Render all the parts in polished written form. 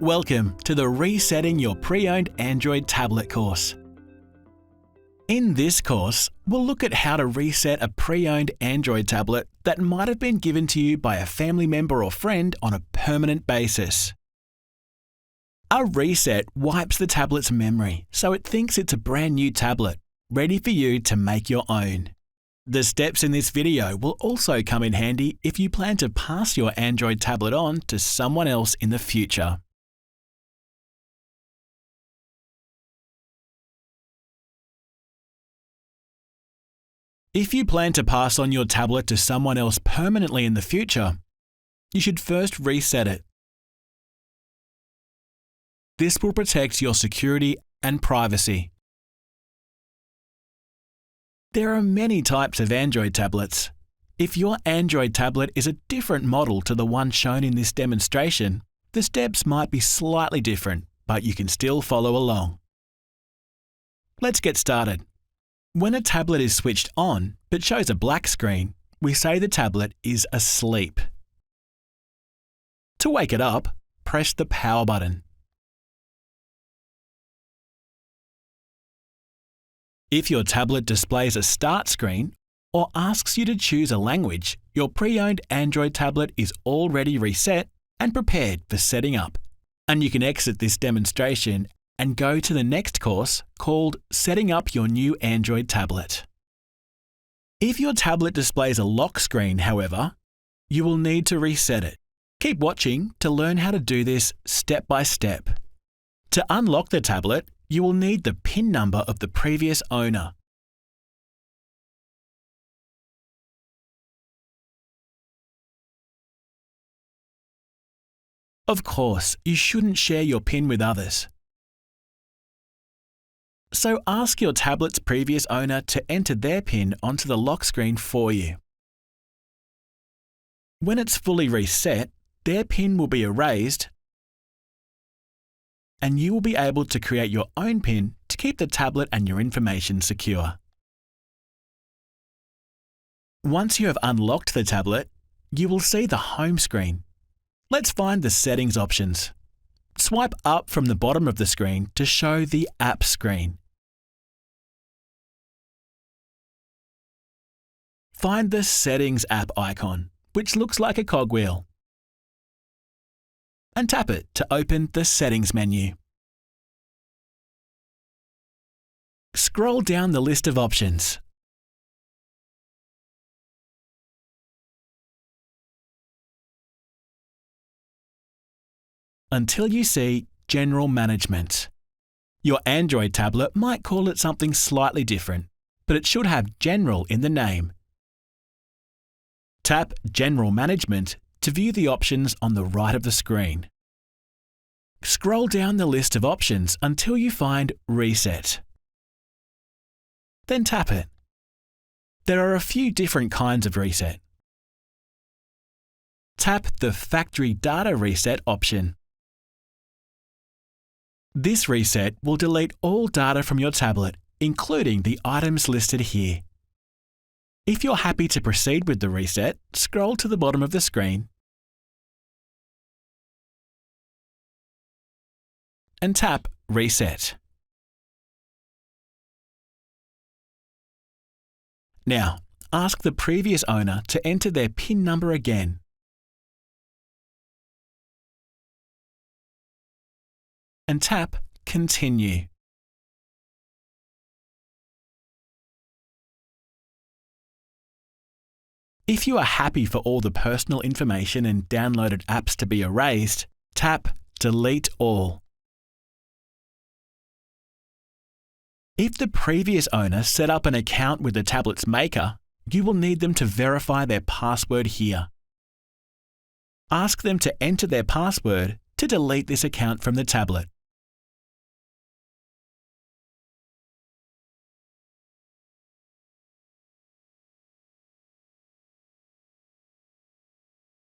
Welcome to the Resetting Your Pre-Owned Android Tablet course. In this course, we'll look at how to reset a pre-owned Android tablet that might have been given to you by a family member or friend on a permanent basis. A reset wipes the tablet's memory so it thinks it's a brand new tablet, ready for you to make your own. The steps in this video will also come in handy if you plan to pass your Android tablet on to someone else in the future. If you plan to pass on your tablet to someone else permanently in the future, you should first reset it. This will protect your security and privacy. There are many types of Android tablets. If your Android tablet is a different model to the one shown in this demonstration, the steps might be slightly different, but you can still follow along. Let's get started. When a tablet is switched on but shows a black screen, we say the tablet is asleep. To wake it up, press the power button. If your tablet displays a start screen or asks you to choose a language, your pre-owned Android tablet is already reset and prepared for setting up, and you can exit this demonstration and go to the next course called Setting Up Your New Android Tablet. If your tablet displays a lock screen, however, you will need to reset it. Keep watching to learn how to do this step by step. To unlock the tablet, you will need the PIN number of the previous owner. Of course, you shouldn't share your PIN with others. So ask your tablet's previous owner to enter their PIN onto the lock screen for you. When it's fully reset, their PIN will be erased and you will be able to create your own PIN to keep the tablet and your information secure. Once you have unlocked the tablet, you will see the home screen. Let's find the settings options. Swipe up from the bottom of the screen to show the app screen. Find the Settings app icon, which looks like a cogwheel, and tap it to open the Settings menu. Scroll down the list of options. Until you see General Management. Your Android tablet might call it something slightly different, but it should have General in the name. Tap General Management to view the options on the right of the screen. Scroll down the list of options until you find Reset. Then tap it. There are a few different kinds of reset. Tap the Factory Data Reset option. This reset will delete all data from your tablet, including the items listed here. If you're happy to proceed with the reset, scroll to the bottom of the screen and tap Reset. Now, ask the previous owner to enter their PIN number again. And tap Continue. If you are happy for all the personal information and downloaded apps to be erased, tap Delete All. If the previous owner set up an account with the tablet's maker, you will need them to verify their password here. Ask them to enter their password to delete this account from the tablet.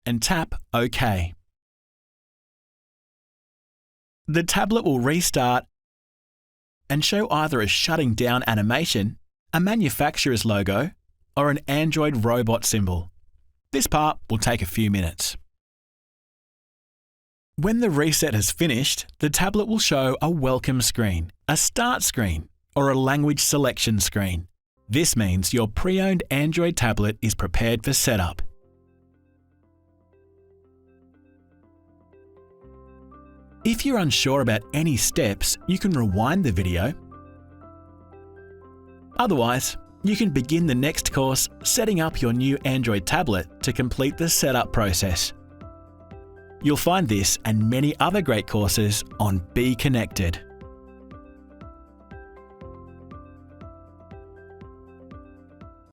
And tap OK. The tablet will restart and show either a shutting down animation, a manufacturer's logo, or an Android robot symbol. This part will take a few minutes. When the reset has finished, the tablet will show a welcome screen, a start screen, or a language selection screen. This means your pre-owned Android tablet is prepared for setup. If you're unsure about any steps, you can rewind the video. Otherwise, you can begin the next course setting up your new Android tablet to complete the setup process. You'll find this and many other great courses on Be Connected.